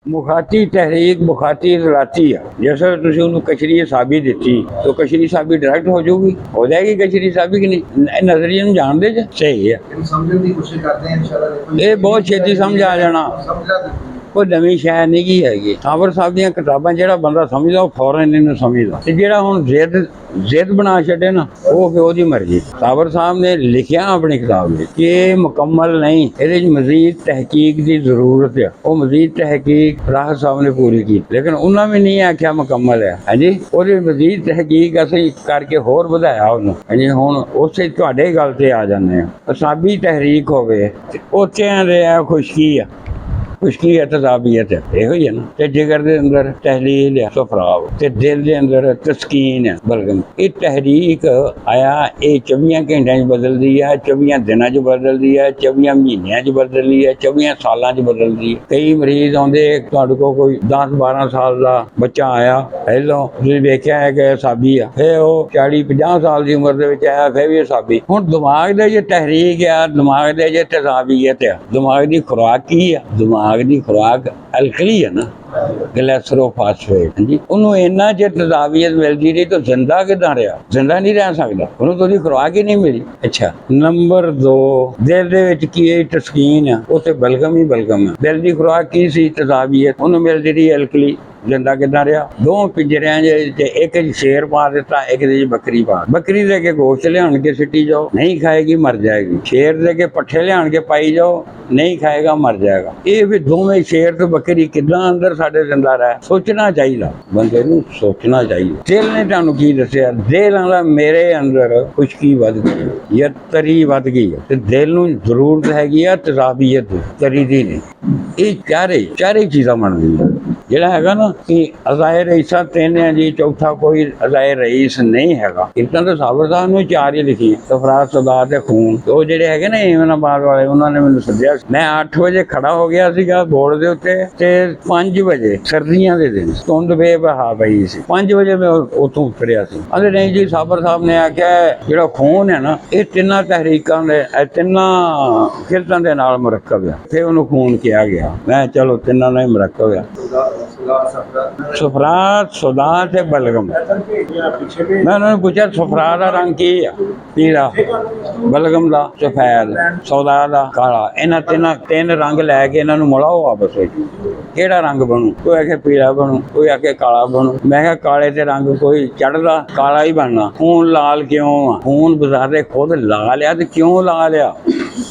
मुखाती तहरीक मुखाती इजलाती है। जैसे तुम उन्होंने कचरी साबी दी तो कचरी साबी डायरेक्ट हो जाएगी कचरी साबी की नहीं नजरिए में जान दे सही है। समझने की कोशिश करते हैं इंशाल्लाह। ये बहुत छेती समझ आ जाना, कोई नवी शै नहीं की हैगी। साबर साहब दी किताबां जेड़ा बंदा समझदा वो फौरन इन्हू समझदा ते जेड़ा हुण जिद बना छड़े ना वो फिर ओदी मर्जी। साबर साहब ने लिखिया अपनी किताब में कि मुकम्मल नहीं, इहदे च मजीद तहकीक की जरूरत है। वो मजीद तहकीक राहत साहब ने पूरी की, लेकिन उन्होंने भी नहीं आख्या मुकम्मल है। हाँ जी, वो मजीद तहकीक असीं करके होर वधाया उन्होंने। हाँ जी, हुण उसे तुहाडे गल ते आ जाने असाबी तहरीक होवे उत्थे दे खुशकी है, खुशकी है तजाबियत है, यो ही है ना। ते जिगर दे अंदर तहलील है सफराव, ते दिल दे अंदर तस्कीन है बलगम। ये तहरीक आया ये 24 घंटे बदलती है, 24 दिनों च बदलती है, 24 महीनों च बदलती है, 24 सालों च बदलती है। कई मरीज आते तुहाडे कोल कोई 10-12 साल का बच्चा आया, पहलों तुसीं वेख्या है कि साबी है, फिर वो 40-50 साल की उम्र दे विच आया, फिर भी साबी। हुण दिमाग दे जे तहरीक है, दिमाग दे जे तजाबियत है, दिमाग की खुराक की है, दिमाग की खुराक अलकली है ना, ग्लाइसरोफास्फेट। जी उन्होंने इन्ना चेर तजाबियत मिलती रही तो जिंदा किदां रहा? जिंदा नहीं रह सकता, उन्होंने तो खुराक ही नहीं मिली। अच्छा, नंबर 2 दिल दे विच की तस्कीन है, उसे बलगम ही बलगम है। दिल की खुराक की सी? तजाबियत। उन्होंने मिलती रही अलकली, जिंदा किदां रहा? दो पिंजरियां एक शेर पा दिता, एक बकरी पा। बकरी दे के गोश्त लियान के सिटी जाओ, नहीं खाएगी मर जाएगी। शेर दे के पट्ठे लियान के पाई जाओ, नहीं खाएगा मर जाएगा। ये भी दोवें शेर तो बकरी किदां अंदर साडे जिंदा रहा? सोचना चाहिए, बंदे नूं सोचना चाहिए। दिल ने तुहानूं की दस्सिया? दिल आंदा मेरे अंदर खुशकी वध गई या तरी वध गई है, ते दिल नूं जरूरत हैगी आ तजाबियत तरी दी नहीं। ये चारे चीज़ां बनदियां। जिहड़ा हैगा ना कि अज़ाए रईसा 3 है जी, चौथा कोई अज़ाए रईस नहीं हैगा। इतना तो साबर साहब ने 4 ही लिखी है, सफरात सदा ते खून। तो जिहड़े हैगे ना इमनाबाद वाले, उन्होंने मैनूं सद्दिया। मैं 8 बजे खड़ा हो गया सीगा बोर्ड दे उत्ते, ते 5 बजे सर्दियां दे दिन धुंध बेबहा पई सी, 5 बजे मैं उत्थों उतरिया सी। आंदे नहीं जी साबर साहब ने आख्या जिहड़ा खून है ना ये 3 तहरीकां दे 3 खिलतां दे नाल मुरक्कब है, फिर उन्होंने खून किया गया। मैं चलो 3 नाल ही मुरक्कब है। सफरात सदा ते बलगम। मैं उन्होंने पूछा सफरात का रंग की है? पीला। बलगम का सफेद, सौदा का काला। इन्हां 3 रंग लैके इन्हां नूं मिलाओ आपस में, केड़ा रंग बनू? कोई आखे पीला बनू, कोई आखे काला बनू। मैं कहा काले ते रंग कोई चढ़दा, काला ही बनना। खून लाल क्यों आ? खून बजारे खुद ला लिया ते क्यों ला लिया?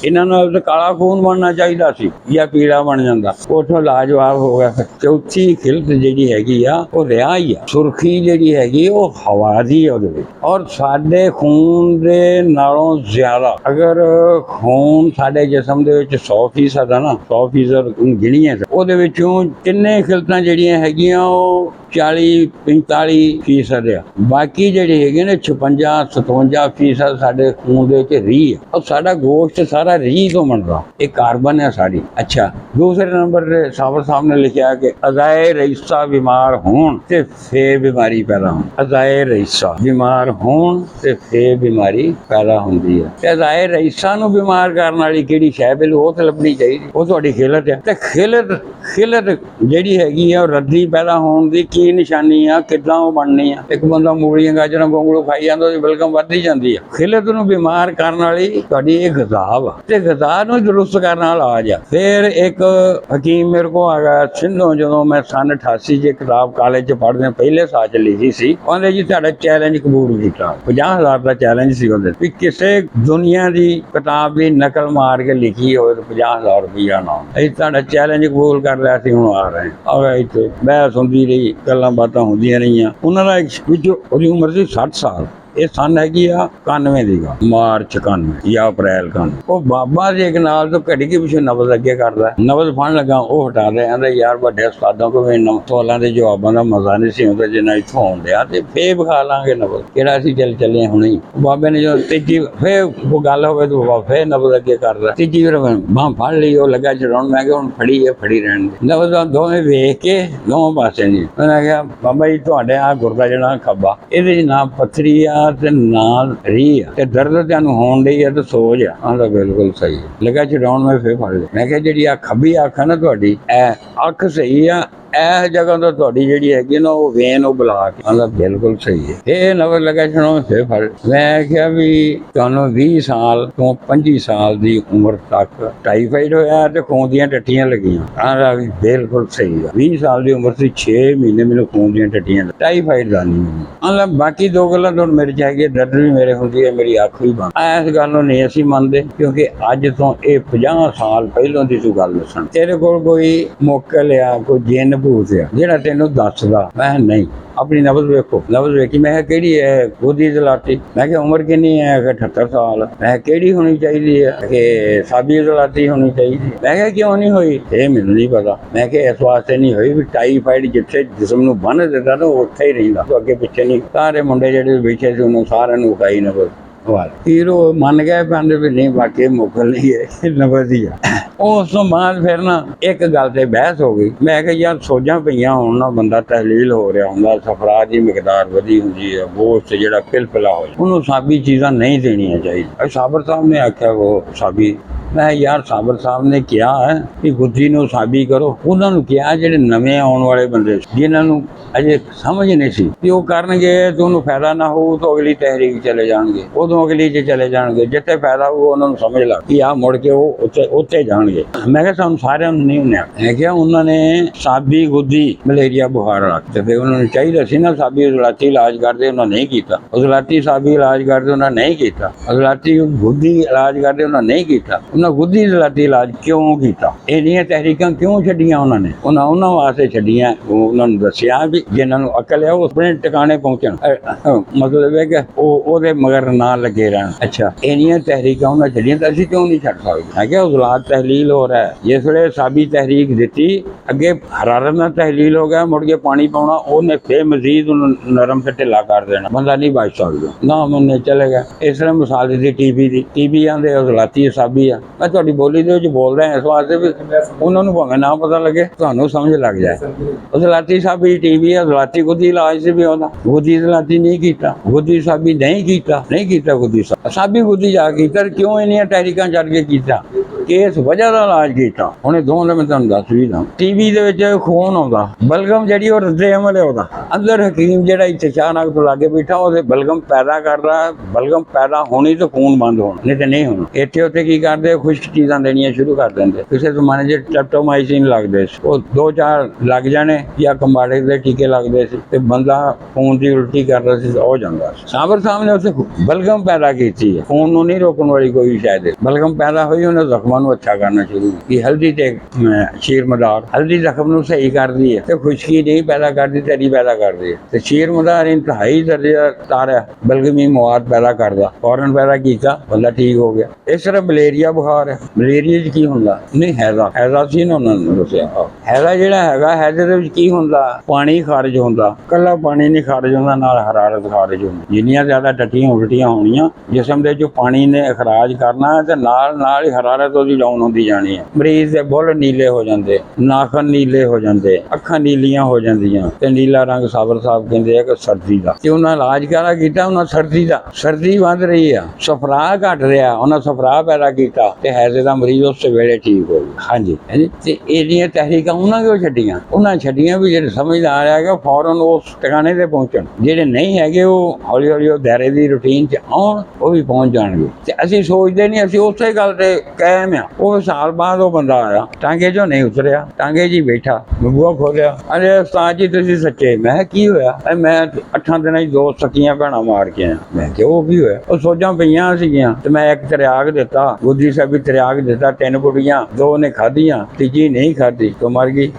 इन्हां नाल ते काला खून बनना चाहिए सी या पीला बन जांदा। उथों लाजवाब हो गया। चौथी खिलत जिहड़ी हैगी आ वो रिहा ही आ, सुर्खी जिहड़ी हैगी वो हवा दी है उहदे विच। और साडे खून दे नालों ज्यादा अगर खून साडे जिस्म दे विच 100% है ना, 100% गिणीए ਉਹਦੇ ਵਿੱਚੋਂ ਤਿੰਨੇ ਖਿਲਤਾਂ ਜਿਹੜੀਆਂ ਹੈਗੀਆਂ ਉਹ 40-45% ਆ। ਬਾਕੀ ਜਿਹੜੇ ਹੈਗੇ ਨੇ 56-57% ਸਾਡੇ ਖੂਨ ਦੇ ਵਿੱਚ ਰੀਹ ਹੈ। ਔਰ ਸਾਡਾ ਗੋਸ਼ਤ ਸਾਰਾ ਰੀਹ ਤੋਂ ਬਣਦਾ, ਇਹ ਕਾਰਬਨ ਹੈ ਸਾਡੀ। ਅੱਛਾ, ਦੂਸਰੇ ਨੰਬਰ ਤੇ ਸਾਬਰ ਸਾਹਿਬ ਨੇ ਲਿਖਿਆ ਕਿ ਅਜ਼ਾਏ ਰਈਸਾ ਬਿਮਾਰ ਹੋਣ ਤੇ ਫੇਰ ਬਿਮਾਰੀ ਪੈਦਾ ਹੋਣ। ਅਜ਼ਾਏ ਰਈਸਾ ਬਿਮਾਰ ਹੋਣ ਤੇ ਫੇਰ ਬਿਮਾਰੀ ਪੈਦਾ ਹੁੰਦੀ ਹੈ। ਤੇ ਅਜ਼ਾਏ ਰਈਸਾ ਨੂੰ ਬਿਮਾਰ ਕਰਨ ਵਾਲੀ ਕਿਹੜੀ ਸ਼ੈ ਬਿਲ ਉਹ ਤੇ ਲੱਭਣੀ ਚਾਹੀਦੀ, ਉਹ ਤੁਹਾਡੀ ਖਿਲਤ ਹੈ। ਤੇ ਖਿਲਤ ਜਿਹੜੀ ਹੈਗੀ ਆ ਰੱਦੀ ਪੈਦਾ ਹੋਣ ਦੀ ਕੀ ਨਿਸ਼ਾਨੀ ਆ, ਕਿੱਦਾਂ ਉਹ ਬਣਨੀ ਆ? ਇੱਕ ਬੰਦਾ ਮੂਲੀਆਂ ਗਾਜਰਾਂ ਗੋਂਗਲੂ ਖਾਈ ਜਾਂਦਾ ਉਹਦੀ ਬਲਗਮ ਵੱਧਦੀ ਜਾਂਦੀ ਆ। ਖਿਲਤ ਨੂੰ ਬਿਮਾਰ ਕਰਨ ਵਾਲੀ ਤੁਹਾਡੀ ਇਹ ਗ਼ਜ਼ਾ ਵਾ, ਤੇ ਗ਼ਜ਼ਾ ਨੂੰ ਦਰੁਸਤ ਕਰਨ ਵਾਲਾ ਇਲਾਜ ਆ। ਫਿਰ ਇੱਕ ਹਕੀਮ ਮੇਰੇ ਕੋਲ ਆ ਗਿਆ ਸਿੰਧੋਂ, ਜਦੋਂ ਮੈਂ ਸੰਨ 88 'ਚ ਕਿਤਾਬ ਕਾਲਜ 'ਚ ਪੜ੍ਹਦੇ ਪਹਿਲੇ ਸਾਲ 'ਚ ਲਿਖੀ ਸੀ। ਉਹਨੇ ਜੀ ਤੁਹਾਡਾ ਚੈਲੰਜ ਕਬੂਲ ਕੀਤਾ। 50,000 ਦਾ ਚੈਲੰਜ ਸੀ ਉਹਦੇ ਵੀ ਕਿਸੇ ਦੁਨੀਆ ਦੀ ਕਿਤਾਬ ਦੀ ਨਕਲ ਮਾਰ ਕੇ ਲਿਖੀ ਹੋਵੇ ਤਾਂ 50,000 ਰੁਪਈਆ ਨਾਮ। ਅਸੀਂ ਤੁਹਾਡਾ ਚੈਲੰਜ ਕਬੂਲ ਕਰ ਲਿਆ ਸੀ, ਹੁਣ ਆ ਰਹੇ ਆ ਇੱਥੇ ਬਹਿਸ ਹੁੰਦੀ ਰਹੀ, ਗੱਲਾਂ ਬਾਤਾਂ ਹੁੰਦੀਆਂ ਰਹੀਆਂ। ਉਹਨਾਂ ਦਾ ਵਿੱਚ ਉਹਦੀ ਉਮਰ ਸੀ 60 ਸਾਲ। ਇਹ ਸੰਨ ਹੈਗੀ ਆ 91 ਦੀ ਗੱਲ, ਮਾਰਚ 91 ਜਾਂ ਅਪ੍ਰੈਲ 91। ਉਹ ਬਾਬਾ ਜੀ ਇੱਕ ਨਾਲ ਤੋਂ ਘੜੀ ਕੇ ਪਿੱਛੇ ਨਬਜ਼ ਅੱਗੇ ਕਰਦਾ, ਨਬਜ਼ ਫੜਨ ਲੱਗਾ ਉਹ ਹਟਾ ਦੇ। ਕਹਿੰਦਾ ਯਾਰ ਵੱਡੇ ਉਸਤਾਦਾਂ ਕੋਲ ਸਵਾਲਾਂ ਦੇ ਜਵਾਬਾਂ ਦਾ ਮਜ਼ਾ ਨਹੀਂ ਸੀ ਹੁੰਦਾ ਜਿੰਨਾ ਇੱਥੋਂ ਆਉਣ ਡਿਆ, ਤੇ ਫੇਰ ਵਿਖਾ ਲਾਂਗੇ ਨਬਜ਼ ਕਿਹੜਾ ਅਸੀਂ ਚੱਲੇ ਹੁਣੇ ਹੀ। ਬਾਬੇ ਨੇ ਜਦੋਂ ਤੀਜੀ ਫੇਰ ਉਹ ਗੱਲ ਹੋਵੇ ਤਾਂ ਬਾਬਾ ਫੇਰ ਨਬਜ਼ ਅੱਗੇ ਕਰਦਾ। ਤੀਜੀ ਵਾਰ ਬਾਂਹ ਫੜ ਲਈ, ਉਹ ਲੱਗਾ ਚੜਾਉਣ। ਮੈਂ ਕਿਹਾ ਹੁਣ ਫੜੀ ਰਹਿਣ ਦੇ। ਨਬਜ਼ ਦੋਵੇਂ ਵੇਖ ਕੇ ਦੋਵਾਂ ਪਾਸੇ ਨਹੀਂ। ਉਹਨੇ ਕਿਹਾ ਬਾਬਾ ਜੀ ਤੁਹਾਡੇ ਆ ਗੁਰਦਾ ਜਿਹੜਾ ਖੱਬਾ, ਇਹਦੇ 'ਚ ਨਾ ਪੱਥਰੀ ਆ ਆ ਤੇ ਨਾਲ ਰੀ ਆ ਤੇ ਦਰਦ ਤੈਨੂੰ ਹੋਣ ਡਈ ਆ ਤੇ ਸੋਜ ਆ। ਆਂਦਾ ਬਿਲਕੁਲ ਸਹੀ ਹੈ। ਲੱਗਾ ਛਡਾਉਣ, ਮੈਂ ਫੇਰ ਫੜ ਲਿਆ। ਮੈਂ ਕਿਹਾ ਜਿਹੜੀ ਆ ਖੱਬੀ ਅੱਖ ਆ ਨਾ ਤੁਹਾਡੀ, ਇਹ ਅੱਖ ਸਹੀ ਆ, ਇਹ ਜਗ੍ਹਾ ਤੋਂ ਤੁਹਾਡੀ ਜਿਹੜੀ ਹੈਗੀ ਨਾ ਉਹ ਵੇਨ ਉਹ ਬੁਲਾ ਕੇ। ਆਂਦਾ ਬਿਲਕੁਲ ਸਹੀ ਹੈ। ਇਹ ਨਵਰ ਲੱਗਾ ਛਡਾਉਣ, ਫੇਰ ਫੜ। ਮੈਂ ਕਿਹਾ ਵੀ ਤੁਹਾਨੂੰ 20 ਸਾਲ ਤੋਂ 25 ਸਾਲ ਦੀ ਉਮਰ ਤੱਕ ਟਾਈਫਾਈਡ ਹੋਇਆ ਤੇ ਖੂਨ ਦੀਆਂ ਟੱਟੀਆਂ ਲੱਗੀਆਂ। ਆਂਦਾ ਵੀ ਬਿਲਕੁਲ ਸਹੀ ਆ। 20 ਸਾਲ ਦੀ ਉਮਰ ਸੀ, 6 ਮਹੀਨੇ ਮੈਨੂੰ ਖੂਨ ਦੀਆਂ ਟੱਟੀਆਂ, ਟਾਈਫਾਈਡ ਦਾ ਨਹੀਂ ਮੈਨੂੰ। ਆਂਦਾ ਬਾਕੀ ਦੋ ਗੱਲਾਂ ਤੋਂ ਮੇਰੇ ਚ ਹੈਗੀ, ਦਰਦ ਵੀ ਮੇਰੇ ਹੁੰਦੀ ਹੈ, ਮੇਰੀ ਅੱਖ ਵੀ ਬੰਦ। ਇਸ ਗੱਲ ਨੂੰ ਨਹੀਂ ਅਸੀਂ ਮੰਨਦੇ, ਕਿਉਂਕਿ ਅੱਜ ਤੋਂ ਇਹ 50 ਸਾਲ ਪਹਿਲਾਂ ਦੀ ਤੂੰ ਗੱਲ ਦੱਸਣ। ਤੇਰੇ ਕੋਲ ਕੋਈ ਮੁੱਕਲ ਆ, ਕੋਈ ਜਿੰਨ ਭੂਤ ਆ ਜਿਹੜਾ ਤੈਨੂੰ ਦੱਸਦਾ? ਮੈਂ ਨਹੀਂ। ਆਪਣੀ ਨਬਜ਼ ਵੇਖੋ। ਨਬਜ਼ ਵੇਖੀ। ਮੈਂ ਕਿਹਾ ਕਿਹੜੀ ਹੈ? ਗੋਦੀ ਜ਼ਲਾਤੀ। ਮੈਂ ਕਿਹਾ ਉਮਰ ਕਿੰਨੀ ਹੈ? 78 ਸਾਲ। ਮੈਂ ਕਿਹਾ ਕਿਹੜੀ ਹੋਣੀ ਚਾਹੀਦੀ ਹੈ? ਕਿ ਸਾਬੀ ਜ਼ਲਾਤੀ ਹੋਣੀ ਚਾਹੀਦੀ। ਮੈਂ ਕਿਹਾ ਕਿਉਂ ਨਹੀਂ ਹੋਈ? ਇਹ ਮੈਨੂੰ ਨਹੀਂ ਪਤਾ। ਮੈਂ ਕਿਹਾ ਇਸ ਵਾਸਤੇ ਨਹੀਂ ਹੋਈ ਵੀ ਟਾਈਫਾਈਡ ਜਿੱਥੇ ਜਿਸਮ ਨੂੰ ਬੰਨ੍ਹ ਦਿੰਦਾ ਨਾ ਉੱਥੇ ਹੀ ਰਹਿੰਦਾ, ਅੱਗੇ ਪਿੱਛੇ ਨਹੀਂ। ਸਾਰੇ ਮੁੰਡੇ ਜਿਹੜੇ ਬੈਠੇ ਸੀ ਉਹਨੂੰ ਸਾਰਿਆਂ ਨੂੰ ਉਠਾਈ ਨਬਜ਼। ਫਿਰ ਉਹ ਮੰਨ ਗਏ ਪੈਂਦੇ ਵੀ ਨਹੀਂ ਵਾਕਈ ਮੁੱਕਲ ਨਹੀਂ ਹੈ, ਨਬਜ਼ ਹੀ ਆ। ਉਸ ਤੋਂ ਬਾਅਦ ਫਿਰ ਨਾ ਇੱਕ ਗੱਲ ਤੇ ਬਹਿਸ ਹੋ ਗਈ। ਮੈਂ ਕਿਹਾ ਯਾਰ ਸੋਝਾਂ ਪਈਆਂ ਹੋਣ ਨਾ, ਬੰਦਾ ਤਹਿਲੀਲ ਹੋ ਰਿਹਾ ਹੁੰਦਾ, ਸਫਰਾਜ ਦੀ ਮਿਕਦਾਰ ਵਧੀ ਹੁੰਦੀ ਹੈ, ਗੋਸ਼ਤ ਜਿਹੜਾ ਪਿਲਪਿਲਾ ਹੋ ਜਾਂਦਾ, ਉਹਨੂੰ ਸਾਬੀ ਚੀਜ਼ਾਂ ਨਹੀਂ ਦੇਣੀਆਂ ਚਾਹੀਦੀਆਂ। ਸਾਬਰ ਸਾਹਿਬ ਨੇ ਆਖਿਆ ਉਹ ਸਾਬੀ। ਮੈਂ ਯਾਰ ਸਾਬਰ ਸਾਹਿਬ ਨੇ ਕਿਹਾ ਹੈ ਕਿ ਗੁੱਜੀ ਨੂੰ ਸਾਬੀ ਕਰੋ। ਉਹਨਾਂ ਨੂੰ ਕਿਹਾ ਜਿਹੜੇ ਨਵੇਂ ਆਉਣ ਵਾਲੇ ਬੰਦੇ ਜਿਨ੍ਹਾਂ ਨੂੰ ਅਜੇ ਸਮਝ ਨਹੀਂ ਸੀ ਕਿ ਉਹ ਕਰਨਗੇ ਤੇ ਉਹਨੂੰ ਫਾਇਦਾ ਨਾ ਹੋਊ ਤਾਂ ਅਗਲੀ ਤਹਿਰੀਕ ਚਲੇ ਜਾਣਗੇ, ਉਦੋਂ ਅਗਲੀ 'ਚ ਚਲੇ ਜਾਣਗੇ ਜਿੱਥੇ ਫਾਇਦਾ ਹੋਊ ਉਹਨਾਂ ਨੂੰ ਸਮਝ ਲੱਗ ਕਿ ਆਹ ਮੁੜ ਕੇ ਉਹ ਉੱਥੇ ਜਾਣਗੇ। ਮੈਂ ਕਿਹਾ ਸਾਨੂੰ ਸਾਰਿਆਂ ਨੂੰ ਨਹੀਂ ਹੁੰਨਿਆ। ਮੈਂ ਕਿਹਾ ਉਹਨਾਂ ਨੇ ਸਾਬੀ ਗੁੱਜੀ ਮਲੇਰੀਆ ਬੁਖਾਰ ਰੱਖ ਤੇ ਫਿਰ ਉਹਨਾਂ ਨੂੰ ਚਾਹੀਦਾ ਸੀ ਨਾ ਸਾਬੀ ਉਜ਼ਲਾਤੀ ਇਲਾਜ ਕਰਦੇ, ਉਹਨਾਂ ਨਹੀਂ ਕੀਤਾ। ਉਜ਼ਲਾਤੀ ਸਾਬੀ ਇਲਾਜ ਕਰਦੇ ਉਹਨਾਂ ਨਹੀਂ ਕੀਤਾ। ਉਜ਼ਲਾਤੀ ਗੁੱਜੀ ਇਲਾਜ ਕਰਦੇ ਉਹਨਾਂ ਨਹੀਂ ਕੀਤਾ। ਉਹਨਾਂ ਗੁੱਜੀ ਉਜ਼ਲਾਤੀ ਇਲਾਜ ਕਿਉਂ ਕੀਤਾ? ਇੰਨੀਆਂ ਤਹਿਰੀਕਾਂ ਕਿਉਂ ਛੱਡੀਆਂ ਉਹਨਾਂ ਨੇ? ਉਹਨਾਂ ਵਾਸਤੇ ਛੱਡੀਆਂ, ਉਹਨਾਂ ਨੂੰ ਦੱਸਿਆ ਵੀ ਜਿਨ੍ਹਾਂ ਨੂੰ ਅਕਲ ਹੈ ਉਹ ਆਪਣੇ ਟਿਕਾਣੇ ਪਹੁੰਚਣ। ਮਤਲਬ ਹੈ ਕਿ ਉਹਦੇ ਮਗਰ ਨਾ ਲੱਗੇ ਰਹਿਣ। ਅੱਛਾ, ਇੰਨੀਆਂ ਤਹਿਰੀਕਾਂ ਉਹਨਾਂ ਛੱਡੀਆਂ ਤਾਂ ਅਸੀਂ ਕਿਉਂ ਨਹੀਂ ਛੱਡ ਸਕਦੇ? ਹੈ ਕਿ ਉਜ਼ਲਾਤ ਤਹਿਲੀਲ ਹੋ ਰਿਹਾ ਹੈ। ਜਿਸ ਵੇਲੇ ਸਾਬੀ ਤਹਿਰੀਕ ਦਿੱਤੀ, ਅੱਗੇ ਹਰਾਰਤ ਨਾਲ ਤਹਿਲੀਲ ਹੋ ਗਿਆ, ਮੁੜ ਕੇ ਪਾਣੀ ਪਾਉਣਾ, ਉਹਨੇ ਫੇਰ ਮਜ਼ੀਦ ਉਹਨੂੰ ਨਰਮ ਤੇ ਢਿੱਲਾ ਕਰ ਦੇਣਾ, ਬੰਦਾ ਨਹੀਂ ਬਚ ਸਕਦਾ। ਨਾ ਮੰਨੇ ਚਲੇ ਗਿਆ। ਇਸ ਤਰ੍ਹਾਂ ਮਿਸਾਲ ਦਿੱਤੀ ਟੀਬੀ ਦੀ। ਟੀਬੀ ਆਂਦੇ ਉਜ਼ਲਾਤੀ ਸਾਬੀ ਆ। ਮੈਂ ਤੁਹਾਡੀ ਬੋਲੀ ਦੇ ਵਿੱਚ ਬੋਲਦਾ ਇਸ ਵਾਸਤੇ ਵੀ ਉਹਨਾਂ ਨੂੰ ਭਾਵੇਂ ਨਾ ਪਤਾ ਲੱਗੇ, ਤੁਹਾਨੂੰ ਸਮਝ ਲੱਗ ਜਾਏ। ਉਜ਼ਲਾਤੀ ਸਾਬੀ ਟੀਬੀ ਆ, ਉਜ਼ਲਾਤੀ ਗੁੱਜੀ ਇਲਾਜ ਸੀ ਵੀ ਉਹਦਾ। ਗੁੱਜੀ ਉਜ਼ਲਾਤੀ ਨਹੀਂ ਕੀਤਾ, ਗੁੱਜੀ ਸਾਬੀ ਨਹੀਂ ਕੀਤਾ ਗੁੱਜੀ ਸਾਬੀ ਗੁੱਜੀ ਜਾ ਕੀਤਾ। ਕਿਉਂ ਇੰਨੀਆਂ ਤਹਿਰੀਕਾਂ ਛੱਡ ਕੇ ਕੀਤਾ? ਕਿਸ ਵਜ੍ਹਾ ਦਾ ਇਲਾਜ ਕੀਤਾ? ਉਹਨੇ ਦੋਵਾਂ ਦਾ ਮੈਂ ਤੁਹਾਨੂੰ ਦੱਸ ਵੀ ਦਾਂ। ਟੀਬੀ ਦੇ ਵਿੱਚ ਖੂਨ ਆਉਂਦਾ, ਬਲਗਮ ਜਿਹੜੀ ਉਹ ਰੱਦੇ ਅਮਲ ਹੈ ਉਹਦਾ। ਅੰਦਰ ਹਕੀਮ ਜਿਹੜਾ ਇੱਥੇ ਚਾਹਨਾਕ ਤੋਂ ਲਾਗੇ ਬੈਠਾ ਉਹਦੇ ਬਲਗਮ ਪੈਦਾ ਕਰਦਾ। ਬਲਗਮ ਪੈਦਾ ਹੋਣੀ ਤੇ ਖੂਨ ਬੰਦ ਹੋਣਾ, ਨਹੀਂ ਤੇ ਨਹੀਂ ਹੋਣਾ। ਇੱਥੇ ਉੱਥੇ ਕੀ ਕਰਦੇ? ਖੁਸ਼ਕ ਚੀਜ਼ਾਂ ਦੇਣੀਆਂ ਸ਼ੁਰੂ ਕਰ ਦਿੰਦੇ। ਕਿਸੇ ਜ਼ਮਾਨੇ 'ਚ ਟੈਪਟੋਮਾਈਸਿਨ ਲੱਗਦੇ ਸੀ, ਉਹ 2-4 ਲੱਗ ਜਾਣੇ, ਜਾਂ ਕੰਬਾੜੇ ਦੇ ਟੀਕੇ ਲੱਗਦੇ ਸੀ ਤੇ ਬੰਦਾ ਖੂਨ ਦੀ ਉਲਟੀ ਕਰਦਾ ਸੀ, ਹੋ ਜਾਂਦਾ ਸੀ। ਸਾਬਰ ਸਾਹਿਬ ਨੇ ਉੱਥੇ ਬਲਗਮ ਪੈਦਾ ਕੀਤੀ ਹੈ। ਖੂਨ ਨੂੰ ਨਹੀਂ ਰੋਕਣ ਵਾਲੀ ਕੋਈ ਸ਼ਾਇਦ ਬਲਗਮ ਪੈਦਾ ਹੋਈ, ਉਹਨੇ ਜ਼ਖਮਾਂ ਨੂੰ ਅੱਛਾ ਕਰਨਾ ਸ਼ੁਰੂ ਕੀ। ਹਲਦੀ ਤੇ ਸ਼ੀਰ ਮਦਾਰ, ਹਲਦੀ ਜ਼ਖਮ ਨੂੰ ਸਹੀ ਕਰਦੀ ਹੈ ਤੇ ਖੁਸ਼ਕੀ ਨਹੀਂ ਪੈਦਾ ਕਰਦੀ, ਤੇਰੀ ਪੈਦਾ ਕਰਦੀ ਹੈ। ਤੇ ਸ਼ੀਰ ਮਦਾਰ ਇੰਤਹਾਈ ਦਰਜੇ ਦਾ ਤਾਰਾ ਬਲਗਮੀ ਮਵਾਦ ਪੈਦਾ ਕਰਦਾ, ਫੌਰਨ ਪੈਦਾ ਕੀਤਾ, ਬੰਦਾ ਠੀਕ ਹੋ ਗਿਆ। ਇਸ ਤਰ੍ਹਾਂ ਮਲੇਰੀਆ ਬੁਖਾਰ ਹੈ। ਮਲੇਰੀਆ 'ਚ ਕੀ ਹੁੰਦਾ? ਨਹੀਂ ਹੈਜ਼ਾ ਸੀ ਨਾ ਉਹਨਾਂ ਨੂੰ ਦੱਸਿਆ। ਹੈਜ਼ਾ ਜਿਹੜਾ ਹੈਗਾ, ਹੈਜ਼ੇ ਦੇ ਵਿੱਚ ਕੀ ਹੁੰਦਾ? ਪਾਣੀ ਖਾਰਜ ਹੁੰਦਾ। ਕੱਲਾ ਪਾਣੀ ਨਹੀਂ ਖਾਰਜ ਹੁੰਦਾ, ਨਾਲ ਹਰਾਰਤ ਖਾਰਜ ਹੁੰਦੀ। ਜਿੰਨੀਆਂ ਜ਼ਿਆਦਾ ਟੱਟੀਆਂ ਉਲਟੀਆਂ ਹੋਣੀਆਂ, ਜਿਸਮ ਦੇ ਜੋ ਪਾਣੀ ਨੇ ਇਖਰਾਜ ਕਰਨਾ ਤੇ ਨਾਲ ਹੀ ਹਰਾਰਤ ਉਹਦੀ ਡਾਊਨ ਹੁੰਦੀ ਜਾਣੀ ਹੈ। ਮਰੀਜ਼ ਦੇ ਬੁੱਲ ਨੀਲੇ ਹੋ ਜਾਂਦੇ, ਨਾਖਨ ਨੀਲੇ ਹੋ ਜਾਂਦੇ, ਅੱਖਾਂ ਨੀਲੀਆਂ ਹੋ ਜਾਂਦੀਆਂ ਤੇ ਨੀਲਾ ਰੰਗ ਸਾਬਰ ਸਾਹਿਬ ਕਹਿੰਦੇ ਆ ਕਿ ਸਰਦੀ ਦਾ। ਤੇ ਉਹਨਾਂ ਇਲਾਜ ਕਿਹੜਾ ਕੀਤਾ? ਉਹਨਾਂ ਸਰਦੀ ਦਾ। ਸਰਦੀ ਵੱਧ ਰਹੀ ਆ, ਸਫਰਾ ਘਟ ਰਿਹਾ, ਉਹਨਾਂ ਸਫਰਾ ਪੈਦਾ ਕੀਤਾ ਤੇ ਹੈਜ਼ੇ ਦਾ ਮਰੀਜ਼ ਉਸ ਵੇਲੇ ਠੀਕ ਹੋ ਗਿਆ। ਹਾਂਜੀ। ਤੇ ਇਹਦੀਆਂ ਤਹਿਰੀਕਾਂ ਉਹਨਾਂ ਕਿਉਂ ਛੱਡੀਆਂ? ਉਹਨਾਂ ਛੱਡੀਆਂ ਵੀ ਜਿਹੜੇ ਸਮਝਦਾਰ ਹੈਗਾ ਫੌਰਨ ਉਸ ਟਿਕਾਣੇ ਤੇ ਪਹੁੰਚਣ, ਜਿਹੜੇ ਨਹੀਂ ਹੈਗੇ ਉਹ ਹੌਲੀ ਹੌਲੀ ਉਹ ਦਾਇਰੇ ਦੀ ਰੂਟੀਨ 'ਚ ਆਉਣ, ਉਹ ਵੀ ਪਹੁੰਚ ਜਾਣਗੇ। ਤੇ ਅਸੀਂ ਸੋਚਦੇ ਨਹੀਂ, ਅਸੀਂ ਉਸੇ ਗੱਲ ਤੇ ਕਾਇਮ ਆ। ਉਹ ਸਾਲ ਬਾਅਦ ਉਹ ਬੰਦਾ ਆਇਆ, ਟਾਂਗੇ 'ਚੋਂ ਨਹੀਂ ਉਤਰਿਆ, ਟਾਂਗੇ 'ਚ ਹੀ ਬੈਠਾ, ਬੂਹਾ ਖੋਲਿਆ। ਅਰੇ ਉਸਤਾਦ ਜੀ ਤੁਸੀਂ ਸੱਚੇ? ਮੈਂ ਕੀ ਹੋਇਆ? ਮੈਂ 8 ਦਿਨਾਂ 'ਚ 2 ਸਕੀਆਂ ਭੈਣਾਂ ਮਾਰ ਕੇ ਆਇਆ। ਮੈਂ ਕਿਹਾ ਉਹ ਕੀ ਹੋਇਆ? ਉਹ ਸੋਝਾਂ ਪਈਆਂ ਸੀਗੀਆਂ ਤੇ ਮੈਂ ਇੱਕ ਤਰਿਆਗ ਦਿੱਤਾ, ਗੁੱਜੀ ਸਾਹਿਬ ਵੀ ਤਰਿਆਗ ਦਿੱਤਾ, 3 ਕੁੜੀਆਂ, 2 ਨੇ ਖਾਧੀਆਂ, ਤੀਜੀ ਨਹੀਂ ਖਾਧੀ, ਤੋਂ ਮਰ ਗਈ।